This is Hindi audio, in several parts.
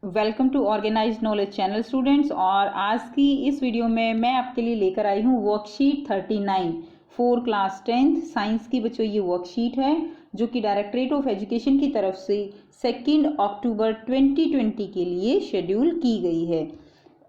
Welcome to organise knowledge channel students. और आज की इस वीडियो में मैं आपके लिए लेकर आई हूँ worksheet 39 four class 10th science की। बच्चों ये वर्कशीट है जो कि डायरेक्टरेट ऑफ एजुकेशन की तरफ से 2 अक्टूबर 2020 के लिए शेड्यूल की गई है।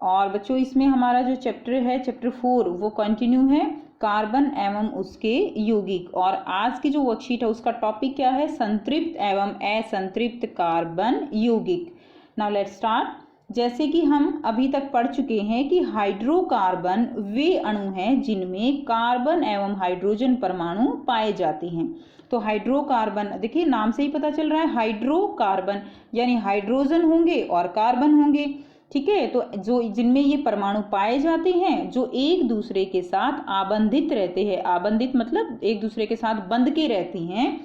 और बच्चों इसमें हमारा जो चैप्टर है चैप्टर 4 वो कंटिन्यू है, कार्बन एवं उसके यौगिक। और आज की जो वर्कशीट है उसका टॉपिक क्या है, संतृप्त एवं असंतृप्त कार्बन यौगिक। Now let's start. जैसे कि हम अभी तक पढ़ चुके हैं कि हाइड्रोकार्बन वे अणु हैं जिनमें कार्बन एवं हाइड्रोजन परमाणु पाए जाते हैं। तो हाइड्रोकार्बन देखिए नाम से ही पता चल रहा है, हाइड्रोकार्बन यानी हाइड्रोजन होंगे और कार्बन होंगे। ठीक है, तो जो जिनमें ये परमाणु पाए जाते हैं जो एक दूसरे के साथ आबंधित रहते हैं, आबंधित मतलब एक दूसरे के साथ बंध के रहती हैं,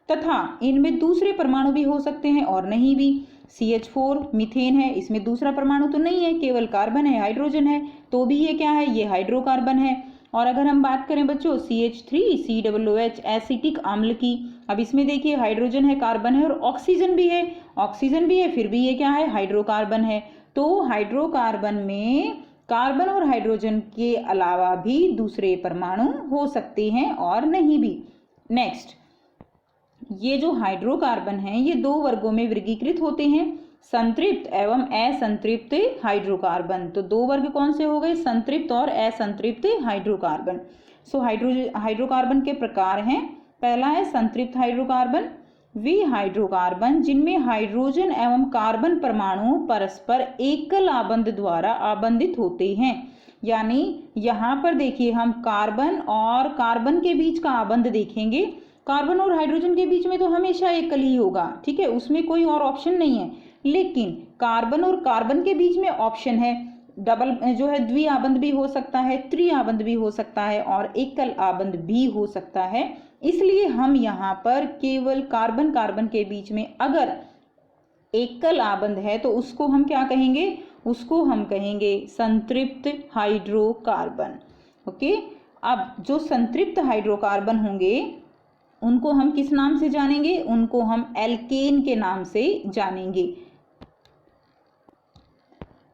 तथा इनमें दूसरे परमाणु भी हो सकते हैं और नहीं भी। CH4 मीथेन है, इसमें दूसरा परमाणु तो नहीं है, केवल कार्बन है, हाइड्रोजन है, तो भी ये क्या है, ये हाइड्रोकार्बन है। और अगर हम बात करें बच्चों CH3 COOH एसिटिक अम्ल की, अब इसमें देखिए हाइड्रोजन है, कार्बन है और ऑक्सीजन भी है, ऑक्सीजन भी है, फिर भी ये क्या है, हाइड्रोकार्बन है। तो हाइड्रोकार्बन में कार्बन और हाइड्रोजन के अलावा भी दूसरे परमाणु हो सकते हैं और नहीं भी। नेक्स्ट, ये जो हाइड्रोकार्बन हैं ये दो वर्गों में वर्गीकृत होते हैं, संतृप्त एवं असंतृप्त हाइड्रोकार्बन। तो दो वर्ग कौन से हो गए, संतृप्त और असंतृप्त हाइड्रोकार्बन। सो हाइड्रोकार्बन के प्रकार हैं। पहला है संतृप्त हाइड्रोकार्बन, वे हाइड्रोकार्बन जिनमें हाइड्रोजन एवं कार्बन परमाणु परस्पर एकल आबंध द्वारा आबंधित होते हैं। यानी यहाँ पर देखिए हम कार्बन और कार्बन के बीच का आबंध देखेंगे, कार्बन और हाइड्रोजन के बीच में तो हमेशा एकल ही होगा, ठीक है, उसमें कोई और ऑप्शन नहीं है। लेकिन कार्बन और कार्बन के बीच में ऑप्शन है, डबल जो है द्विआबंध भी हो सकता है, त्रिआबंध भी हो सकता है और एकल आबंध भी हो सकता है। इसलिए हम यहाँ पर केवल कार्बन कार्बन के बीच में अगर एकल आबंध है तो उसको हम क्या कहेंगे, उसको हम कहेंगे संतृप्त हाइड्रोकार्बन। ओके, अब जो संतृप्त हाइड्रोकार्बन होंगे उनको हम किस नाम से जानेंगे, उनको हम एल्केन के नाम से जानेंगे।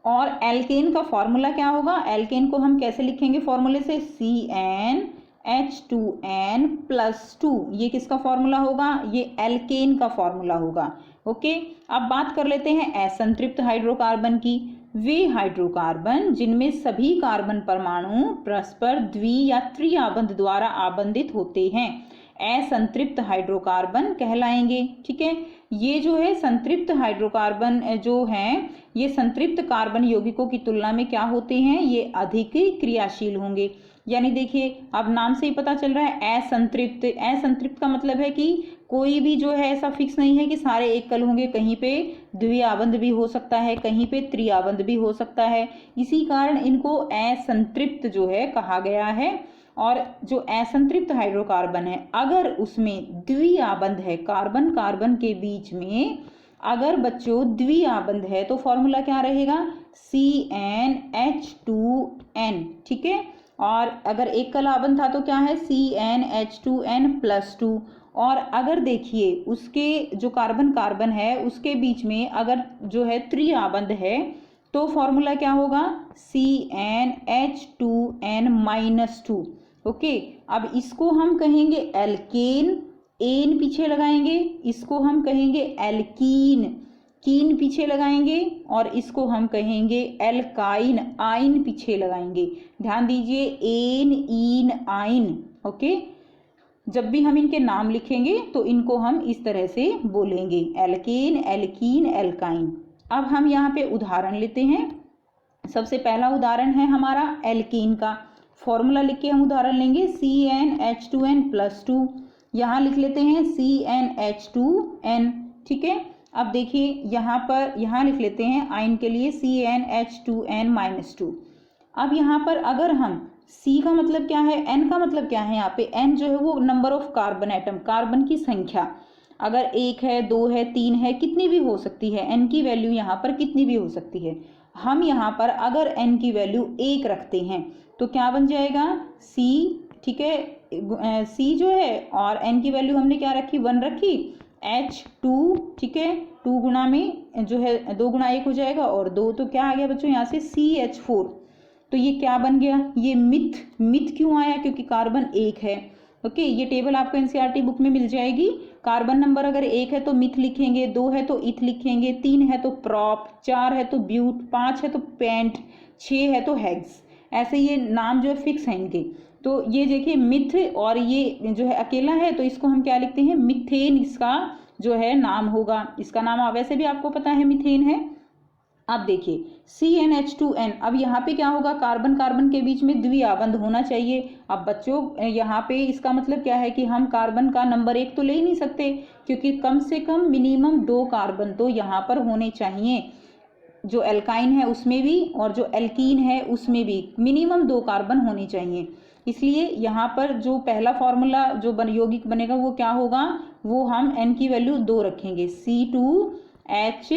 और एल्केन का फॉर्मूला क्या होगा, एल्केन को हम कैसे लिखेंगे फॉर्मूले से, CnH2n+2। ये किसका फॉर्मूला होगा, ये एल्केन का फॉर्मूला होगा। ओके, अब बात कर लेते हैं असंतृप्त हाइड्रोकार्बन की। वे हाइड्रोकार्बन जिनमें सभी कार्बन परमाणु परस्पर द्वि या त्रिआबंध द्वारा आबंधित होते हैं असंतृप्त हाइड्रोकार्बन कहलाएंगे। ठीक है, ये जो है संतृप्त हाइड्रोकार्बन जो हैं ये संतृप्त कार्बन यौगिकों की तुलना में क्या होते हैं, ये अधिक क्रियाशील होंगे। यानी देखिए अब नाम से ही पता चल रहा है असंतृप्त, असंतृप्त का मतलब है कि कोई भी जो है ऐसा फिक्स नहीं है कि सारे एकल होंगे, कहीं पे द्विआबंध भी हो सकता है, कहीं पे त्रिआबंध भी हो सकता है, इसी कारण इनको असंतृप्त जो है कहा गया है। और जो असंतृप्त हाइड्रोकार्बन है अगर उसमें द्विआबंध है, कार्बन कार्बन के बीच में अगर बच्चों द्विआबंध है तो फॉर्मूला क्या रहेगा, CnH2n। ठीक है, और अगर एकल आबंध था तो क्या है, CnH2n+2। और अगर देखिए उसके जो कार्बन कार्बन है उसके बीच में अगर जो है त्रिआबंध है तो फॉर्मूला क्या होगा, CnH2n-2। ओके, अब इसको हम कहेंगे एल्केन, एन पीछे लगाएंगे, इसको हम कहेंगे एल्कीन, कीन पीछे लगाएंगे, और इसको हम कहेंगे एल्काइन, आइन पीछे लगाएंगे। ध्यान दीजिए एन ईन आइन। ओके, जब भी हम इनके नाम लिखेंगे तो इनको हम इस तरह से बोलेंगे, एल्केन, एल्कीन, एल्काइन। अब हम यहाँ पे उदाहरण लेते हैं। सबसे पहला उदाहरण है हमारा एल्कीन का, फॉर्मूला लिख के हम उदाहरण लेंगे CnH2n+2। यहाँ लिख लेते हैं CnH2n। ठीक है, अब देखिए यहाँ पर यहाँ लिख लेते हैं आयन के लिए CnH2n-2। अब यहाँ पर अगर हम C का मतलब क्या है, N का मतलब क्या है, यहाँ पे N जो है वो number of carbon atom, carbon की संख्या, अगर 1 है 2 है 3 है कितनी भी हो सकती है, N की वैल्यू यहाँ पर कितनी भी हो सकती है। हम यहाँ पर अगर N की वैल्यू 1 रखते हैं तो क्या बन जाएगा C। ठीक है, C जो है और N की वैल्यू हमने क्या रखी, 1 रखी, H2, ठीक है, 2 गुना में जो है 2 गुना 1 हो जाएगा और 2, तो क्या आ गया बच्चों यहाँ से CH4। तो ये क्या बन गया, ये मिथ क्यों आया, क्योंकि कार्बन 1 है। ओके, ये टेबल आपको एनसीईआरटी बुक में मिल जाएगी। कार्बन नंबर अगर 1 है तो मिथ लिखेंगे, 2 है तो इथ लिखेंगे, 3 है तो प्रॉप, 4 है तो ब्यूट, 5 है तो पेंट, 6 है तो हेक्स। ऐसे ये नाम जो है फिक्स हैं इनके। तो ये देखिए मिथ और ये जो है अकेला है, तो इसको हम क्या लिखते हैं, मिथेन इसका जो है नाम होगा। इसका नाम वैसे भी आपको पता है मिथेन है। अब देखिए CnH2n, अब यहाँ पे क्या होगा, कार्बन कार्बन के बीच में द्विआबंध होना चाहिए। अब बच्चों यहाँ पे इसका मतलब क्या है कि हम कार्बन का नंबर 1 तो ले ही नहीं सकते, क्योंकि कम से कम मिनिमम 2 कार्बन तो यहाँ पर होने चाहिए। जो एल्काइन है उसमें भी और जो एल्कीन है उसमें भी मिनिमम 2 कार्बन होने चाहिए। इसलिए यहाँ पर जो पहला फॉर्मूला जो यौगिक बनेगा वो क्या होगा, वो हम n की वैल्यू 2 रखेंगे, C2H,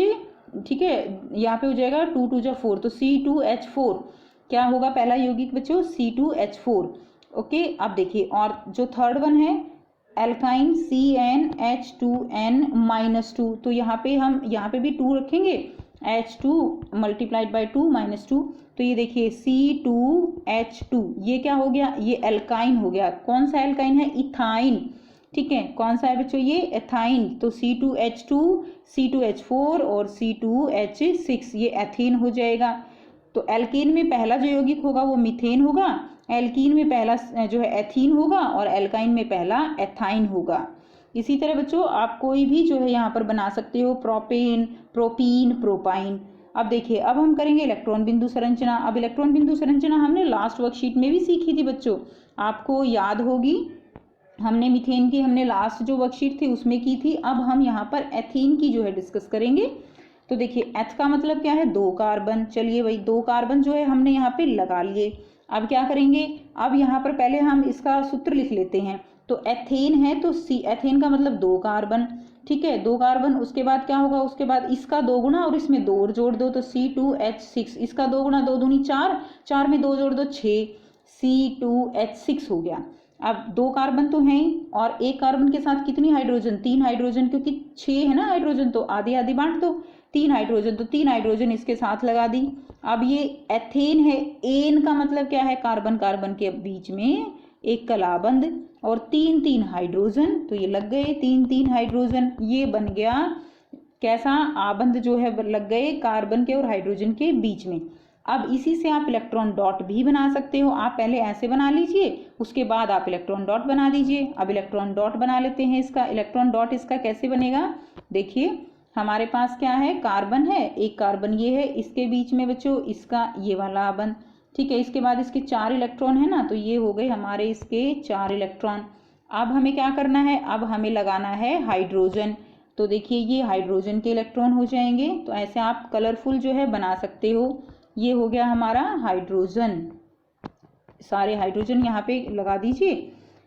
ठीक है, यहाँ पे हो जाएगा 2 2 जा 4, तो C2H4 क्या होगा पहला यौगिक बच्चों, C2H4। ओके, अब देखिए और जो थर्ड वन है एल्काइन CnH2n-2, तो यहाँ पे भी 2 रखेंगे, H2 मल्टीप्लाइड बाई 2 -2, तो ये देखिए C2H2 ये क्या हो गया, ये एल्काइन हो गया। कौन सा एल्काइन है, इथाइन, ठीक है, कौन सा है बच्चों, ये एथाइन। तो C2H2, C2H4 और C2H6 ये एथीन हो जाएगा। तो एल्कीन में पहला जो यौगिक होगा वो मीथेन होगा, एल्कीन में पहला जो है एथीन होगा और एल्काइन में पहला एथाइन होगा। इसी तरह बच्चों आप कोई भी जो है यहाँ पर बना सकते हो, प्रोपेन, प्रोपीन, प्रोपाइन। अब देखिए अब हम करेंगे इलेक्ट्रॉन बिंदु संरचना। अब इलेक्ट्रॉन बिंदु संरचना हमने लास्ट वर्कशीट में भी सीखी थी बच्चों, आपको याद होगी, हमने मीथेन की हमने लास्ट जो वर्कशीट थी उसमें की थी। अब हम यहाँ पर एथीन की जो है डिस्कस करेंगे। तो देखिए एथ का मतलब क्या है, 2 कार्बन। चलिए भाई 2 कार्बन जो है हमने यहाँ पे लगा लिए। अब क्या करेंगे, अब यहाँ पर पहले हम इसका सूत्र लिख लेते हैं। तो एथेन है तो एथेन का मतलब 2 कार्बन, ठीक है, 2 कार्बन। उसके बाद क्या होगा, उसके बाद इसका 2 गुना और इसमें 2 और जोड़ दो, तो C2H6, इसका 2 गुना 2 दूनी 4, 4 में 2 जोड़ दो 6, C2H6 हो गया। अब 2 कार्बन तो हैं और एक कार्बन के साथ कितनी हाइड्रोजन, 3 हाइड्रोजन, क्योंकि 6 है ना हाइड्रोजन, तो आधी आधी बांट दो, 3 हाइड्रोजन, तो 3 हाइड्रोजन इसके साथ लगा दी। अब ये एथेन है, एन का मतलब क्या है, कार्बन कार्बन के बीच में एक कलाबंद और 3 3 हाइड्रोजन, तो ये लग गए 3 3 हाइड्रोजन, ये बन गया कैसा आबंध जो है लग गए कार्बन के और हाइड्रोजन के बीच में। अब इसी से आप इलेक्ट्रॉन डॉट भी बना सकते हो। आप पहले ऐसे बना लीजिए, उसके बाद आप इलेक्ट्रॉन डॉट बना दीजिए। अब इलेक्ट्रॉन डॉट बना लेते हैं इसका। इलेक्ट्रॉन डॉट इसका कैसे बनेगा, देखिए हमारे पास क्या है, कार्बन है, एक कार्बन ये है, इसके बीच में बच्चों इसका ये वाला आबंध, ठीक है, इसके बाद इसके 4 इलेक्ट्रॉन है ना, तो ये हो गए हमारे इसके 4 इलेक्ट्रॉन। अब हमें क्या करना है, अब हमें लगाना है हाइड्रोजन। तो देखिए ये हाइड्रोजन के इलेक्ट्रॉन हो जाएंगे। तो ऐसे आप कलरफुल जो है बना सकते हो। ये हो गया हमारा हाइड्रोजन, सारे हाइड्रोजन यहाँ पे लगा दीजिए।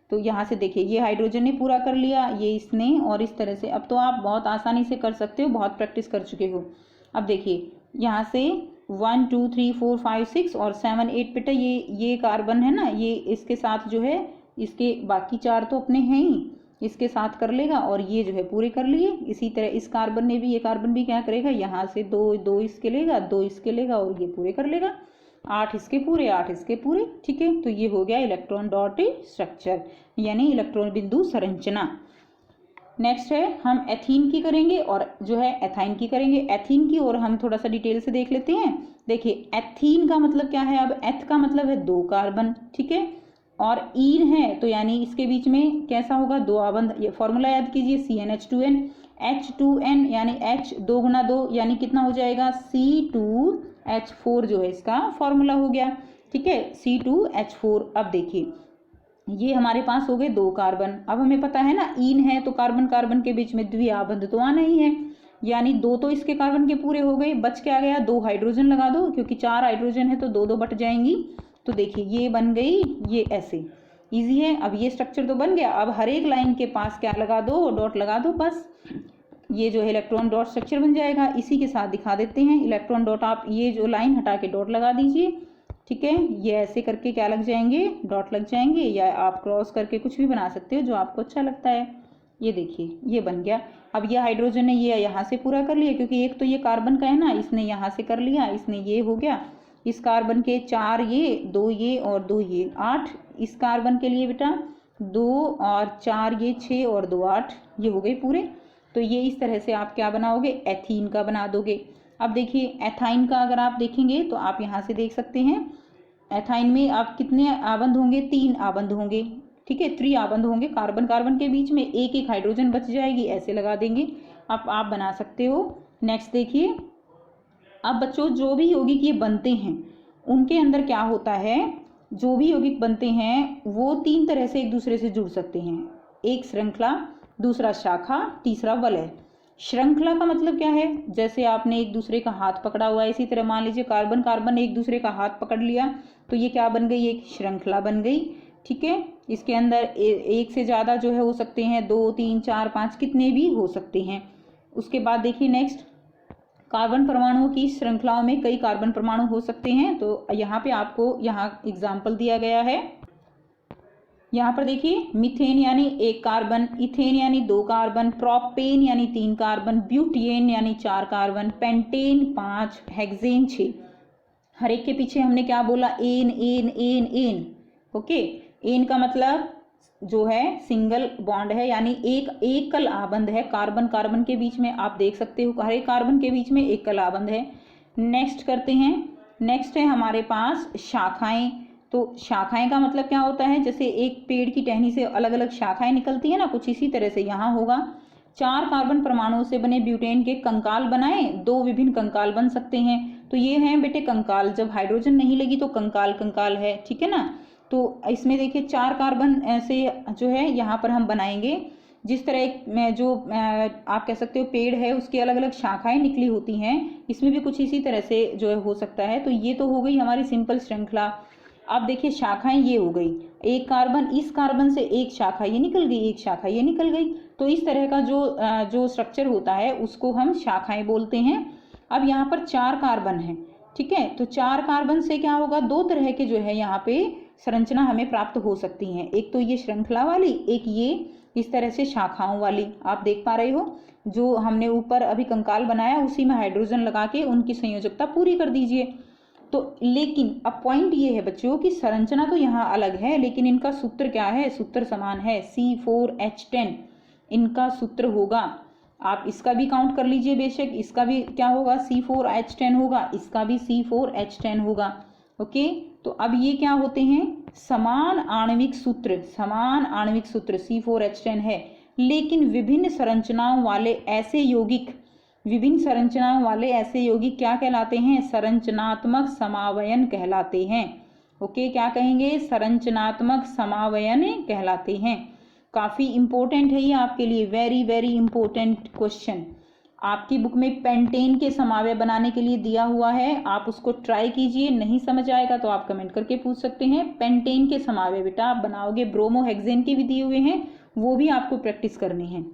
तो यहाँ से देखिए ये हाइड्रोजन ने पूरा कर लिया, ये इसने, और इस तरह से अब तो आप बहुत आसानी से कर सकते हो, बहुत प्रैक्टिस कर चुके हो। अब देखिए यहाँ से 1 2 3 4 5 6 और 7 8 बेटा ये कार्बन है ना, ये इसके साथ जो है इसके बाकी 4 तो अपने हैं ही, इसके साथ कर लेगा और ये जो है पूरे कर लिए। इसी तरह इस कार्बन ने भी, ये कार्बन भी क्या करेगा, यहाँ से 2 2 इसके लेगा, 2 इसके लेगा और ये पूरे कर लेगा, 8 इसके पूरे, 8 इसके पूरे, ठीक है। तो ये हो गया इलेक्ट्रॉन डॉट स्ट्रक्चर, यानी इलेक्ट्रॉन बिंदु संरचना। नेक्स्ट है हम एथीन की करेंगे और जो है एथाइन की करेंगे। एथीन की और हम थोड़ा सा डिटेल से देख लेते हैं। देखिए एथीन का मतलब क्या है, अब एथ का मतलब है 2 कार्बन, ठीक है, और ईन है तो यानी इसके बीच में कैसा होगा, 2 आबंध। ये फॉर्मूला याद कीजिए, CnH2n, H2n यानी H 2 गुना 2 यानी कितना हो जाएगा, C2H4 जो है इसका फॉर्मूला हो गया, ठीक है, C2H4। अब देखिए ये हमारे पास हो गए 2 कार्बन। अब हमें पता है ना ईन है तो कार्बन कार्बन के बीच में द्विआबंध तो आना ही है, यानी 2 तो इसके कार्बन के पूरे हो गए, बच क्या गया, 2 हाइड्रोजन लगा दो, क्योंकि 4 हाइड्रोजन है तो 2 2 बट जाएंगी। तो देखिए ये बन गई, ये ऐसे इजी है। अब ये स्ट्रक्चर तो बन गया। अब हर एक लाइन के पास क्या लगा दो, डॉट लगा दो, बस ये जो है इलेक्ट्रॉन डॉट स्ट्रक्चर बन जाएगा। इसी के साथ दिखा देते हैं इलेक्ट्रॉन डॉट, आप ये जो लाइन हटा के डॉट लगा दीजिए, ठीक है, ये ऐसे करके क्या लग जाएंगे, डॉट लग जाएंगे, या आप क्रॉस करके कुछ भी बना सकते हो जो आपको अच्छा लगता है। ये देखिए ये बन गया। अब ये हाइड्रोजन ने ये यहाँ से पूरा कर लिया, क्योंकि एक तो ये कार्बन का है ना, इसने यहाँ से कर लिया, इसने ये हो गया। इस कार्बन के 4 ये, 2 ये और 2 ये, 8। इस कार्बन के लिए बेटा 2 और 4 ये, 6 और 2 8, ये हो गए पूरे। तो ये इस तरह से आप क्या बनाओगे, एथीन का बना दोगे। अब देखिए एथाइन का अगर आप देखेंगे तो आप यहाँ से देख सकते हैं, एथाइन में आप कितने आबंध होंगे, 3 आबंध होंगे, ठीक है, 3 आबंध होंगे। कार्बन कार्बन के बीच में एक एक हाइड्रोजन बच जाएगी, ऐसे लगा देंगे। अब आप बना सकते हो। नेक्स्ट देखिए, अब बच्चों जो भी यौगिक ये बनते हैं उनके अंदर क्या होता है, जो भी यौगिक बनते हैं वो 3 तरह से एक दूसरे से जुड़ सकते हैं। एक श्रृंखला, दूसरा शाखा, तीसरा वलय। श्रृंखला का मतलब क्या है, जैसे आपने एक दूसरे का हाथ पकड़ा हुआ है, इसी तरह मान लीजिए कार्बन कार्बन एक दूसरे का हाथ पकड़ लिया, तो ये क्या बन गई, एक श्रृंखला बन गई, ठीक है। इसके अंदर एक से ज़्यादा जो है हो सकते हैं, 2 3 4 5 कितने भी हो सकते हैं। उसके बाद देखिए नेक्स्ट, कार्बन परमाणुओं की श्रृंखलाओं में कई कार्बन परमाणु हो सकते हैं। तो यहाँ पे आपको यहाँ एग्जाम्पल दिया गया है। यहाँ पर देखिए मीथेन यानी 1 कार्बन, इथेन यानी 2 कार्बन, प्रोपेन यानी 3 कार्बन, ब्यूटेन यानी 4 कार्बन, पेंटेन 5, हेक्सेन 6। हर एक के पीछे हमने क्या बोला, N N N N. Okay, N का मतलब जो है सिंगल बॉन्ड है, यानी एक एकल आबंध है। कार्बन कार्बन के बीच में आप देख सकते हो, हर एक कार्बन के बीच में एकल आबंध है। नेक्स्ट करते हैं, नेक्स्ट है हमारे पास शाखाएं। तो शाखाएं का मतलब क्या होता है, जैसे एक पेड़ की टहनी से अलग अलग शाखाएं निकलती है ना, कुछ इसी तरह से यहाँ होगा। 4 कार्बन परमाणुओं से बने ब्यूटेन के कंकाल बनाए, 2 विभिन्न कंकाल बन सकते हैं। तो ये हैं बेटे कंकाल, जब हाइड्रोजन नहीं लगी तो कंकाल कंकाल है, ठीक है ना। तो इसमें देखिए 4 कार्बन ऐसे जो है यहाँ पर हम बनाएंगे। जिस तरह एक जो आप कह सकते हो पेड़ है, उसकी अलग अलग शाखाएं निकली होती हैं, इसमें भी कुछ इसी तरह से जो है हो सकता है। तो ये तो हो गई हमारी सिंपल श्रृंखला। अब देखिए शाखाएं ये हो गई, एक कार्बन, इस कार्बन से एक शाखा ये निकल गई, एक शाखा ये निकल गई। तो इस तरह का जो स्ट्रक्चर होता है उसको हम शाखाएं बोलते हैं। अब यहाँ पर 4 कार्बन है, ठीक है। तो 4 कार्बन से क्या होगा, 2 तरह के जो है यहाँ पे संरचना हमें प्राप्त हो सकती हैं। एक तो ये श्रृंखला वाली, एक ये इस तरह से शाखाओं वाली। आप देख पा रहे हो, जो हमने ऊपर अभी कंकाल बनाया उसी में हाइड्रोजन लगा के उनकी संयोजकता पूरी कर दीजिए। तो लेकिन अब पॉइंट ये है बच्चों कि संरचना तो यहाँ अलग है, लेकिन इनका सूत्र क्या है, सूत्र समान है, C4H10 इनका सूत्र होगा। आप इसका भी काउंट कर लीजिए, बेशक इसका भी क्या होगा, C4H10 होगा, इसका भी C4H10 होगा। ओके, तो अब ये क्या होते हैं, समान आणविक सूत्र, समान आणविक सूत्र C4H10 है, लेकिन विभिन्न संरचनाओं वाले ऐसे यौगिक, विभिन्न संरचनाओं वाले ऐसे यौगिक क्या कहलाते हैं, संरचनात्मक समावयन कहलाते हैं। ओके, क्या कहेंगे, संरचनात्मक समावयन कहलाते हैं। काफ़ी इंपॉर्टेंट है ये आपके लिए, वेरी वेरी इंपॉर्टेंट क्वेश्चन। आपकी बुक में पेंटेन के समावय बनाने के लिए दिया हुआ है, आप उसको ट्राई कीजिए। नहीं समझ आएगा तो आप कमेंट करके पूछ सकते हैं। पेंटेन के समावय बेटा आप बनाओगे, ब्रोमो हेक्सेन के भी दिए हुए हैं, वो भी आपको प्रैक्टिस करनी है।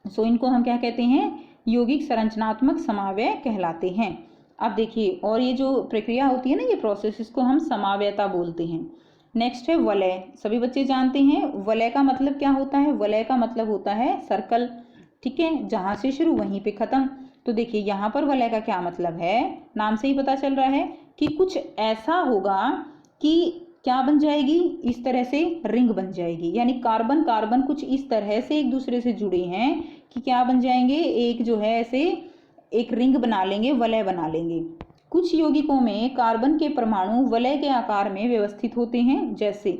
सो इनको हम क्या कहते हैं, यौगिक संरचनात्मक समावय कहलाते हैं। अब देखिए, और ये जो प्रक्रिया होती है ना, ये प्रोसेस, इसको हम समावयता बोलते हैं। नेक्स्ट है वलय। सभी बच्चे जानते हैं वलय का मतलब क्या होता है, वलय का मतलब होता है सर्कल, ठीक है, जहाँ से शुरू वहीं पे खत्म। तो देखिए यहाँ पर वलय का क्या मतलब है, नाम से ही पता चल रहा है कि कुछ ऐसा होगा कि क्या बन जाएगी, इस तरह से रिंग बन जाएगी। यानी कार्बन कार्बन कुछ इस तरह से एक दूसरे से जुड़े हैं कि क्या बन जाएंगे, एक जो है ऐसे एक रिंग बना लेंगे, वलय बना लेंगे। कुछ यौगिकों में कार्बन के परमाणु वलय के आकार में व्यवस्थित होते हैं, जैसे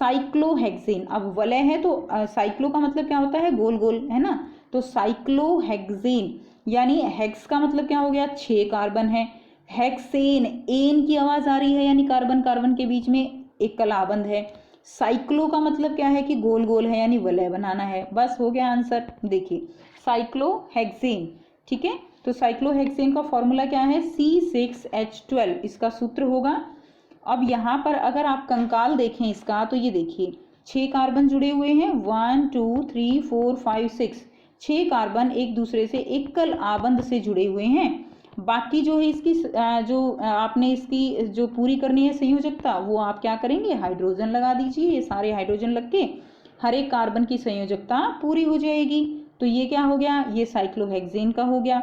साइक्लोहेक्सेन। अब वलय है तो साइक्लो का मतलब क्या होता है, गोल गोल, है ना। तो साइक्लोहेक्सेन यानी हेक्स का मतलब क्या हो गया, 6 कार्बन है। हेक्सेन, एन की आवाज आ रही है, यानी कार्बन कार्बन के बीच में एक कलाबंद है। साइक्लो का मतलब क्या है कि गोल गोल है, यानी वलय बनाना है। बस हो गया आंसर। देखिए साइक्लोहेक्सेन, ठीक है। तो साइक्लोहेक्सेन का फॉर्मूला क्या है, C6H12 इसका सूत्र होगा। अब यहाँ पर अगर आप कंकाल देखें इसका, तो ये देखिए 6 कार्बन जुड़े हुए हैं, 1 2 3 4 5 6, 6 कार्बन एक दूसरे से एकल आबंध से जुड़े हुए हैं। बाकी जो है इसकी जो आपने इसकी जो पूरी करनी है संयोजकता, वो आप क्या करेंगे, हाइड्रोजन लगा दीजिए। ये सारे हाइड्रोजन लग के हर एक कार्बन की संयोजकता पूरी हो जाएगी। तो ये क्या हो गया, ये साइक्लोहेक्सेन का हो गया।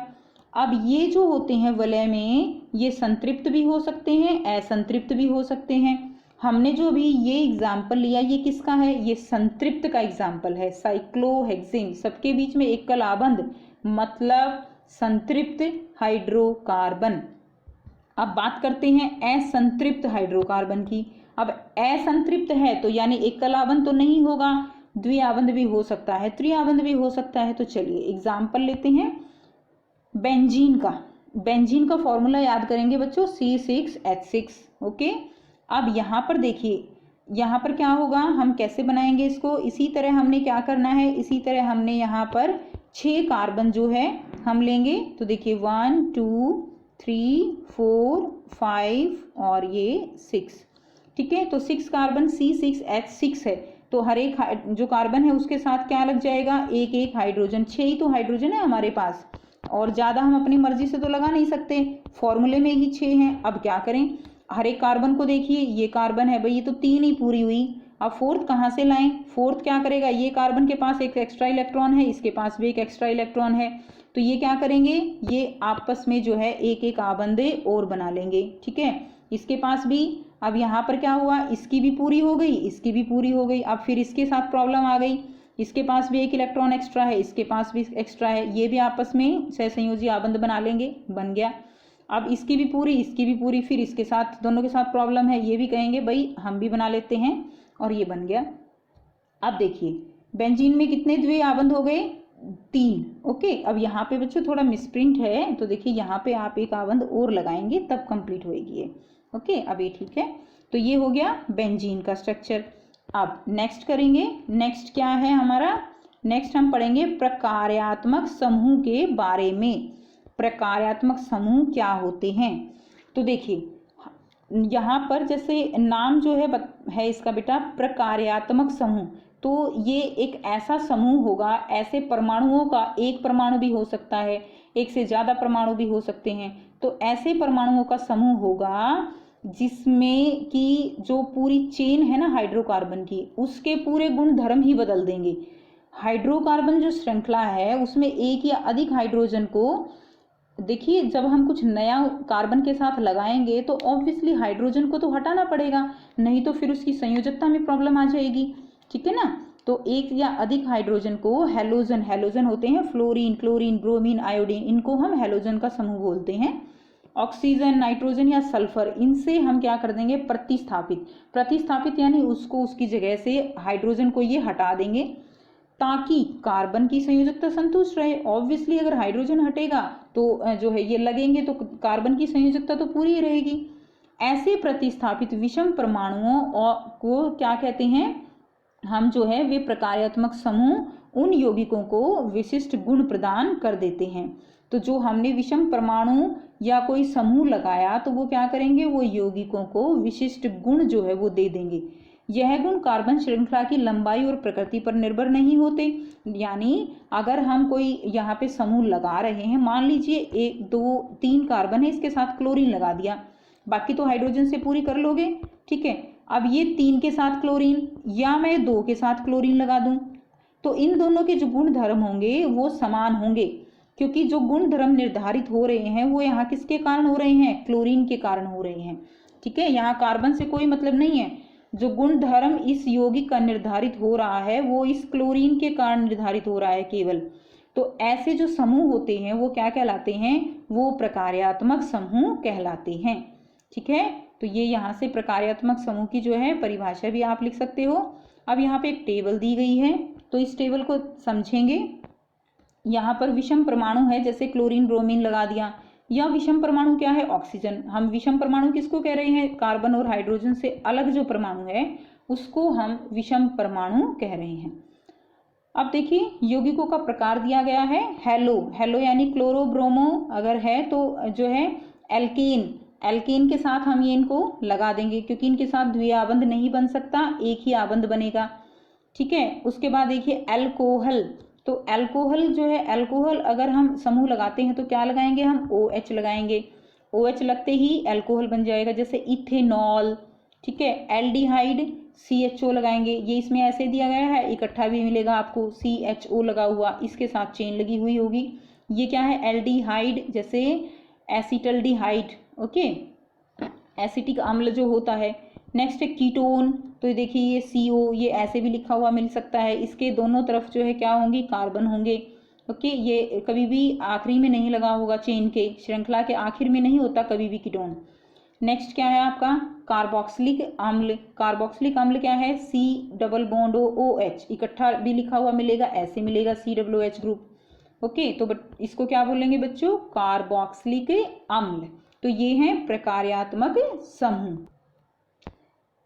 अब ये जो होते हैं वलय में, ये संतृप्त भी हो सकते हैं, असंतृप्त भी हो सकते हैं। हमने जो भी ये एग्जाम्पल लिया ये किसका है, ये संतृप्त का एग्जाम्पल है, साइक्लोहेक्सेन। सबके बीच में एक कलाबंद मतलब संतृप्त हाइड्रोकार्बन। अब बात करते हैं असंतृप्त हाइड्रोकार्बन की। अब असंतृप्त है तो यानी एक कलाबंद तो नहीं होगा, द्विआबंद भी हो सकता है, त्रिआबंद भी हो सकता है। तो चलिए एग्जाम्पल लेते हैं बेंजीन का। बेंजीन का फॉर्मूला याद करेंगे बच्चों, C6H6। ओके, अब यहाँ पर देखिए, यहाँ पर क्या होगा, हम कैसे बनाएंगे इसको, इसी तरह हमने क्या करना है, इसी तरह हमने यहाँ पर 6 कार्बन जो है हम लेंगे। तो देखिए 1 2 3 4 5 और ये 6, ठीक है। तो 6 कार्बन C6H6 है, तो हर एक जो कार्बन है उसके साथ क्या लग जाएगा, एक एक हाइड्रोजन। 6 ही तो हाइड्रोजन है हमारे पास, और ज़्यादा हम अपनी मर्जी से तो लगा नहीं सकते, फॉर्मूले में ही 6 हैं। अब क्या करें, हर एक कार्बन को देखिए, ये कार्बन है भाई, ये तो 3 ही पूरी हुई। अब फोर्थ कहाँ से लाएं, फोर्थ क्या करेगा, ये कार्बन के पास एक एक्स्ट्रा इलेक्ट्रॉन है, इसके पास भी एक एक्स्ट्रा इलेक्ट्रॉन है, तो ये क्या करेंगे, ये आपस में जो है एक एक आबंदे और बना लेंगे, ठीक है। इसके पास भी, अब यहाँ पर क्या हुआ, इसकी भी पूरी हो गई, इसकी भी पूरी हो गई। अब फिर इसके साथ प्रॉब्लम आ गई, इसके पास भी एक इलेक्ट्रॉन एक्स्ट्रा है, इसके पास भी एक्स्ट्रा है, ये भी आपस में सहसंयोजी आबंद बना लेंगे, बन गया। अब इसकी भी पूरी, इसकी भी पूरी, फिर इसके साथ, दोनों के साथ प्रॉब्लम है, ये भी कहेंगे भाई हम भी बना लेते हैं, और ये बन गया। अब देखिए बेंजीन में कितने द्विआबंद हो गए, 3। ओके, अब यहाँ पे बच्चों थोड़ा मिसप्रिंट है, तो देखिए यहाँ पे आप एक आबंद और लगाएंगे तब कंप्लीट होएगी ये। ओके, अब ये ठीक है। तो ये हो गया बेंजीन का स्ट्रक्चर। अब नेक्स्ट करेंगे, नेक्स्ट क्या है हमारा, नेक्स्ट हम पढ़ेंगे प्रकार्यात्मक समूह के बारे में। प्रकार्यात्मक समूह क्या होते हैं, तो देखिए यहाँ पर जैसे नाम जो है इसका बेटा प्रकार्यात्मक समूह, तो ये एक ऐसा समूह होगा, ऐसे परमाणुओं का, एक परमाणु भी हो सकता है, एक से ज़्यादा परमाणु भी हो सकते हैं, तो ऐसे परमाणुओं का समूह होगा जिसमें कि जो पूरी चेन है ना हाइड्रोकार्बन की, उसके पूरे गुण धर्म ही बदल देंगे। हाइड्रोकार्बन जो श्रृंखला है उसमें एक या अधिक हाइड्रोजन को, देखिए जब हम कुछ नया कार्बन के साथ लगाएंगे तो ऑब्वियसली हाइड्रोजन को तो हटाना पड़ेगा, नहीं तो फिर उसकी संयोजकता में प्रॉब्लम आ जाएगी, ठीक है ना। तो एक या अधिक हाइड्रोजन को हैलोजन, हैलोजन होते हैं फ्लोरीन, क्लोरीन, ब्रोमीन, आयोडीन, इनको हम हैलोजन का समूह बोलते हैं। ऑक्सीजन, नाइट्रोजन या सल्फर, इनसे हम क्या कर देंगे, प्रतिस्थापित। प्रतिस्थापित यानी उसको उसकी जगह से हाइड्रोजन को ये हटा देंगे ताकि कार्बन की संयोजकता संतुष्ट रहे। ऑब्वियसली अगर हाइड्रोजन हटेगा तो जो है ये लगेंगे तो कार्बन की संयोजकता तो पूरी ही रहेगी। ऐसे प्रतिस्थापित विषम परमाणुओं को क्या कहते हैं हम, जो है वे प्रकार्यात्मक समूह उन यौगिकों को विशिष्ट गुण प्रदान कर देते हैं। तो जो हमने विषम परमाणु या कोई समूह लगाया तो वो क्या करेंगे, वो यौगिकों को विशिष्ट गुण जो है वो दे देंगे। यह गुण कार्बन श्रृंखला की लंबाई और प्रकृति पर निर्भर नहीं होते। यानी अगर हम कोई यहाँ पे समूह लगा रहे हैं, मान लीजिए 1 2 3 कार्बन है, इसके साथ क्लोरीन लगा दिया, बाकी तो हाइड्रोजन से पूरी कर लोगे, ठीक है। अब ये 3 के साथ क्लोरीन या मैं 2 के साथ क्लोरीन लगा दूं, तो इन दोनों के जो गुण धर्म होंगे वो समान होंगे, क्योंकि जो गुण धर्म निर्धारित हो रहे हैं वो यहाँ किसके कारण हो रहे हैं, क्लोरीन के कारण हो रहे हैं, ठीक है। यहाँ कार्बन से कोई मतलब नहीं है, जो गुण धर्म इस यौगिक का निर्धारित हो रहा है वो इस क्लोरीन के कारण निर्धारित हो रहा है केवल। तो ऐसे जो समूह होते हैं वो क्या कहलाते हैं, वो प्रकार्यात्मक समूह कहलाते हैं, ठीक है। तो ये यहाँ से प्रकार्यात्मक समूह की जो है परिभाषा भी आप लिख सकते हो। अब यहाँ पे एक टेबल दी गई है, तो इस टेबल को समझेंगे। यहाँ पर विषम परमाणु है, जैसे क्लोरीन ब्रोमीन लगा दिया, या विषम परमाणु क्या है, ऑक्सीजन। हम विषम परमाणु किसको कह रहे हैं, कार्बन और हाइड्रोजन से अलग जो परमाणु है उसको हम विषम परमाणु कह रहे हैं। अब देखिए यौगिकों का प्रकार दिया गया है, हेलो, हेलो यानी क्लोरो ब्रोमो अगर है तो जो है एल्केन, एल्केन के साथ हम ये इनको लगा देंगे, क्योंकि इनके साथ द्विआबंध नहीं बन सकता, एक ही आबंध बनेगा, ठीक है। उसके बाद देखिए एल्कोहल, तो एल्कोहल जो है, एल्कोहल अगर हम समूह लगाते हैं तो क्या लगाएंगे, हम OH लगाएंगे, OH लगते ही एल्कोहल बन जाएगा, जैसे इथेनॉल, ठीक है। एल्डिहाइड CHO लगाएंगे, ये इसमें ऐसे दिया गया है, इकट्ठा भी मिलेगा आपको CHO लगा हुआ, इसके साथ चेन लगी हुई होगी। ये क्या है, एल्डिहाइड, जैसे एसिटल्डिहाइड, ओके, एसिटिक अम्ल जो होता है। नेक्स्ट है कीटोन, तो ये देखिए ये CO, ये ऐसे भी लिखा हुआ मिल सकता है, इसके दोनों तरफ जो है क्या होंगे, कार्बन होंगे, ओके। ये कभी भी आखिरी में नहीं लगा होगा, चेन के श्रृंखला के आखिर में नहीं होता कभी भी कीटोन। नेक्स्ट क्या है आपका, कार्बोक्सिलिक अम्ल। कार्बोक्सिलिक अम्ल क्या है, C डबल बॉन्ड OH, इकट्ठा भी लिखा हुआ मिलेगा, ऐसे मिलेगा COOH ग्रुप, ओके। तो इसको क्या बोलेंगे बच्चों, कार्बोक्सिलिक अम्ल। तो ये हैं प्रकार्यात्मक समूह।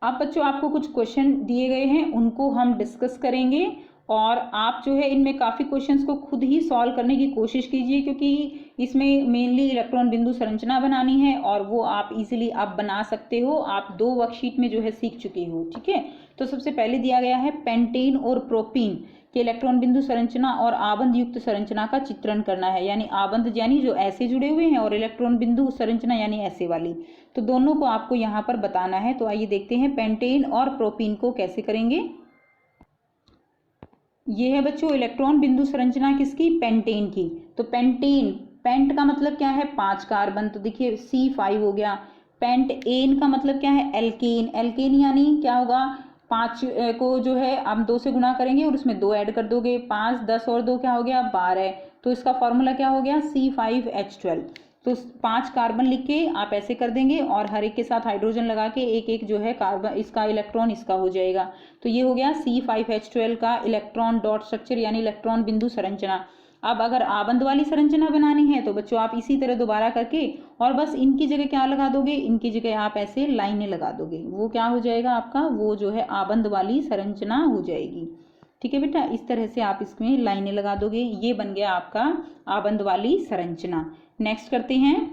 अब बच्चों आपको कुछ क्वेश्चन दिए गए हैं, उनको हम डिस्कस करेंगे, और आप जो है इनमें काफ़ी क्वेश्चंस को खुद ही सॉल्व करने की कोशिश कीजिए, क्योंकि इसमें मेनली इलेक्ट्रॉन बिंदु संरचना बनानी है, और वो आप इजीली आप बना सकते हो, आप 2 वर्कशीट में जो है सीख चुके हो, ठीक है। तो सबसे पहले दिया गया है पेंटेन और प्रोपीन के इलेक्ट्रॉन बिंदु संरचना और आबंध युक्त संरचना का चित्रण करना है, यानी आबंध यानी जो ऐसे जुड़े हुए हैं, और इलेक्ट्रॉन बिंदु संरचना यानी ऐसे वाली, तो दोनों को आपको यहाँ पर बताना है। तो आइए देखते हैं पेंटेन और प्रोपीन को कैसे करेंगे। ये है बच्चों इलेक्ट्रॉन बिंदु संरचना किसकी, पेंटेन की। तो पेंटेन, पेंट का मतलब क्या है, 5 कार्बन, तो देखिए C5 हो गया। पेंट एन का मतलब क्या है, एल्केन। एल्केन यानी क्या होगा, 5 को जो है आप 2 से गुणा करेंगे और उसमें 2 ऐड कर दोगे, 5 10 और 2 क्या हो गया, 12। तो इसका फॉर्मूला क्या हो गया, C5H12। तो 5 कार्बन लिख के आप ऐसे कर देंगे, और हर एक के साथ हाइड्रोजन लगा के एक एक जो है कार्बन, इसका इलेक्ट्रॉन इसका हो जाएगा। तो ये हो गया C5H12 का इलेक्ट्रॉन डॉट स्ट्रक्चर यानी इलेक्ट्रॉन बिंदु संरचना। अब अगर आबंध वाली संरचना बनानी है तो बच्चों आप इसी तरह दोबारा करके, और बस इनकी जगह क्या लगा दोगे, इनकी जगह आप ऐसे लाइनें लगा दोगे, वो क्या हो जाएगा आपका, वो जो है आबंध वाली संरचना हो जाएगी, ठीक है बेटा। इस तरह से आप इसमें लाइनें लगा दोगे, ये बन गया आपका आबंध वाली संरचना। नेक्स्ट करते हैं,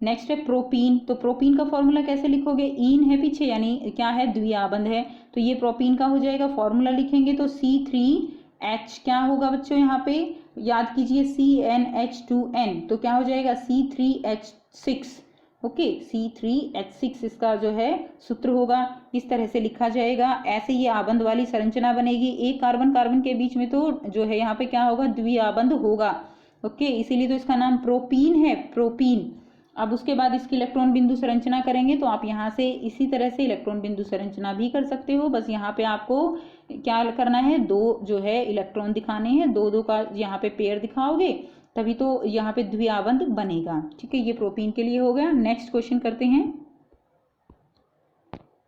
नेक्स्ट है प्रोपीन। तो प्रोपीन का फॉर्मूला कैसे लिखोगे, ईन है पीछे यानी क्या है, द्विआबंध है, तो ये प्रोपीन का हो जाएगा। फॉर्मूला लिखेंगे तो C3H क्या होगा बच्चों, यहाँ पे याद कीजिए CnH2n, तो क्या हो जाएगा C3H6, ओके, C3H6 इसका जो है सूत्र होगा, इस तरह से लिखा जाएगा। ऐसे ये आबंध वाली संरचना बनेगी, एक कार्बन कार्बन के बीच में तो जो है यहाँ पे क्या होगा, द्विआबंध होगा, ओके, इसीलिए तो इसका नाम प्रोपीन है, प्रोपीन। अब उसके बाद इसकी इलेक्ट्रॉन बिंदु संरचना करेंगे, तो आप यहाँ से इसी तरह से इलेक्ट्रॉन बिंदु संरचना भी कर सकते हो, बस यहाँ पे आपको क्या करना है, 2 जो है इलेक्ट्रॉन दिखाने हैं, 2 का यहाँ पे पेयर दिखाओगे, तभी तो यहाँ पे द्विआबंध बनेगा, ठीक है। ये प्रोपीन के लिए हो गया। नेक्स्ट क्वेश्चन करते हैं,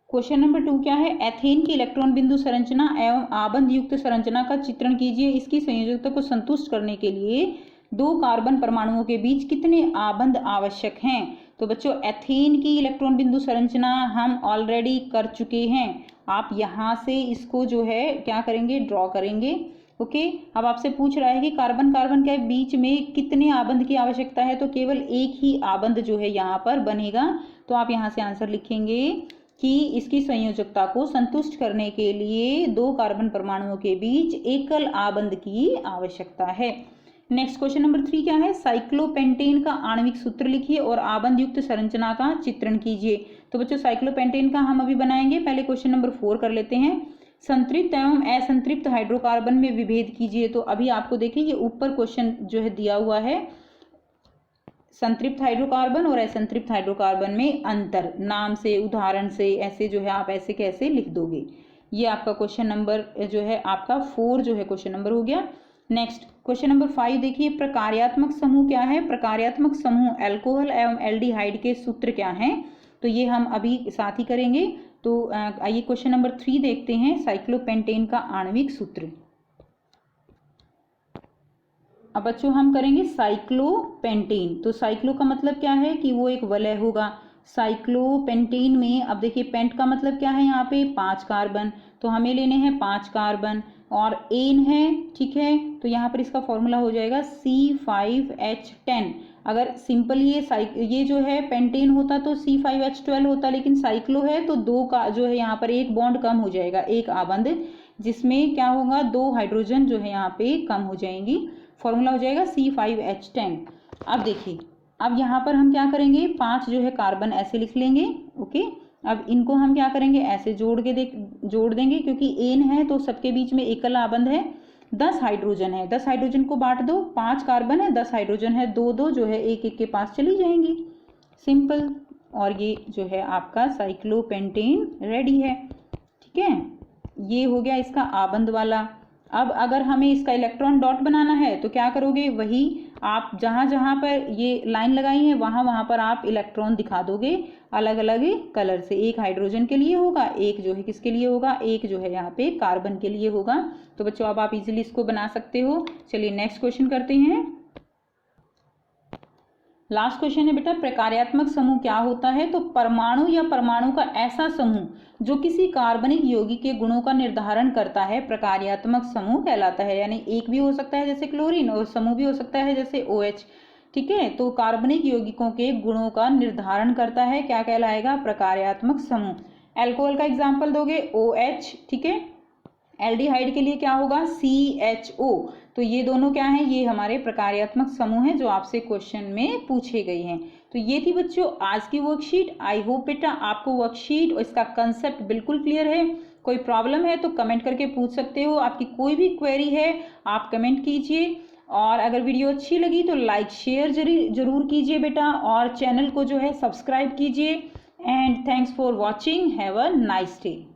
क्वेश्चन नंबर 2 क्या है, एथेन की इलेक्ट्रॉन बिंदु संरचना एवं आबंध युक्त संरचना का चित्रण कीजिए। इसकी संयोजकता को संतुष्ट करने के लिए 2 कार्बन परमाणुओं के बीच कितने आबंध आवश्यक हैं। तो बच्चों एथेन की इलेक्ट्रॉन बिंदु संरचना हम ऑलरेडी कर चुके हैं, आप यहाँ से इसको जो है क्या करेंगे, ड्रॉ करेंगे, ओके। अब आपसे पूछ रहा है कि कार्बन कार्बन के बीच में कितने आबंध की आवश्यकता है, तो केवल एक ही आबंध जो है यहाँ पर बनेगा। तो आप यहाँ से आंसर लिखेंगे कि इसकी संयोजकता को संतुष्ट करने के लिए 2 कार्बन परमाणुओं के बीच एकल आबंध की आवश्यकता है। नेक्स्ट क्वेश्चन नंबर 3 क्या है, साइक्लोपेंटेन का आणविक सूत्र लिखिए और आबंध युक्त संरचना का चित्रण कीजिए। तो बच्चों साइक्लोपेंटेन का हम अभी बनाएंगे, पहले क्वेश्चन नंबर 4 कर लेते हैं। संतृप्त एवं असंतृप्त हाइड्रोकार्बन में विभेद कीजिए। तो अभी आपको देखिए ये ऊपर क्वेश्चन जो है दिया हुआ है, संतृप्त हाइड्रोकार्बन और असंतृप्त हाइड्रोकार्बन में अंतर, नाम से उदाहरण से ऐसे जो है आप ऐसे कैसे लिख दोगे। ये आपका क्वेश्चन नंबर जो है आपका 4 जो है क्वेश्चन नंबर हो गया। नेक्स्ट क्वेश्चन नंबर 5 देखिए, प्रकार्यात्मक समूह क्या है। प्रकार्यात्मक समूह अल्कोहल एवं एल्डिहाइड के सूत्र क्या हैं, तो ये हम अभी साथ ही करेंगे। तो आइए क्वेश्चन नंबर 3 देखते हैं, साइक्लोपेंटेन का आणविक सूत्र। अब बच्चों हम करेंगे साइक्लोपेंटेन। तो साइक्लो का मतलब क्या है कि वो एक वलय होगा। साइक्लोपेंटेन में अब देखिए पेंट का मतलब क्या है, यहाँ पे 5 कार्बन, तो हमें लेने हैं 5 कार्बन, और एन है, ठीक है। तो यहाँ पर इसका फॉर्मूला हो जाएगा C5H10। अगर सिंपल ये जो है पेंटेन होता तो C5H12 होता, लेकिन साइक्लो है तो 2 का जो है यहाँ पर एक बॉन्ड कम हो जाएगा, एक आबंध, जिसमें क्या होगा 2 हाइड्रोजन जो है यहाँ पे कम हो जाएंगी। फॉर्मूला हो जाएगा C5H10। अब देखिए अब यहाँ पर हम क्या करेंगे, 5 जो है कार्बन ऐसे लिख लेंगे, ओके, अब इनको हम क्या करेंगे, ऐसे जोड़ देंगे, क्योंकि एन है तो सबके बीच में एकल आबंध है। 10 हाइड्रोजन है, 10 हाइड्रोजन को बांट दो, 5 कार्बन है, 10 हाइड्रोजन है, 2 जो है एक एक के पास चली जाएंगी, सिंपल। और ये जो है आपका साइक्लोपेंटेन रेडी है, ठीक है। ये हो गया इसका आबंध वाला। अब अगर हमें इसका इलेक्ट्रॉन डॉट बनाना है तो क्या करोगे, वही आप जहाँ जहाँ पर ये लाइन लगाई है वहाँ वहाँ पर आप इलेक्ट्रॉन दिखा दोगे अलग अलग कलर से। एक हाइड्रोजन के लिए होगा, एक जो है किसके लिए होगा, एक जो है यहाँ पे कार्बन के लिए होगा। तो बच्चों अब आप इजीली इसको बना सकते हो। चलिए नेक्स्ट क्वेश्चन करते हैं। लास्ट क्वेश्चन है बेटा, प्रकार्यात्मक समूह क्या होता है? तो परमाणु या परमाणु का ऐसा समूह जो किसी कार्बनिक यौगिक के गुणों का निर्धारण करता है प्रकार्यात्मक समूह कहलाता है। यानी एक भी हो सकता है जैसे क्लोरीन, और समूह भी हो सकता है जैसे OH, ठीक है। तो कार्बनिक यौगिकों के गुणों का निर्धारण करता है, क्या कहलाएगा, प्रकार्यात्मक समूह। एल्कोहल का एग्जाम्पल दोगे OH, ठीक है। एल्डिहाइड के लिए क्या होगा, CHO। तो ये दोनों क्या हैं, ये हमारे प्रकार्यात्मक समूह हैं जो आपसे क्वेश्चन में पूछे गए हैं। तो ये थी बच्चों आज की वर्कशीट। आई होप बेटा आपको वर्कशीट और इसका कंसेप्ट बिल्कुल क्लियर है। कोई प्रॉब्लम है तो कमेंट करके पूछ सकते हो। आपकी कोई भी क्वेरी है आप कमेंट कीजिए, और अगर वीडियो अच्छी लगी तो लाइक शेयर जरूर कीजिए बेटा, और चैनल को जो है सब्सक्राइब कीजिए। And thanks for watching, have a nice day.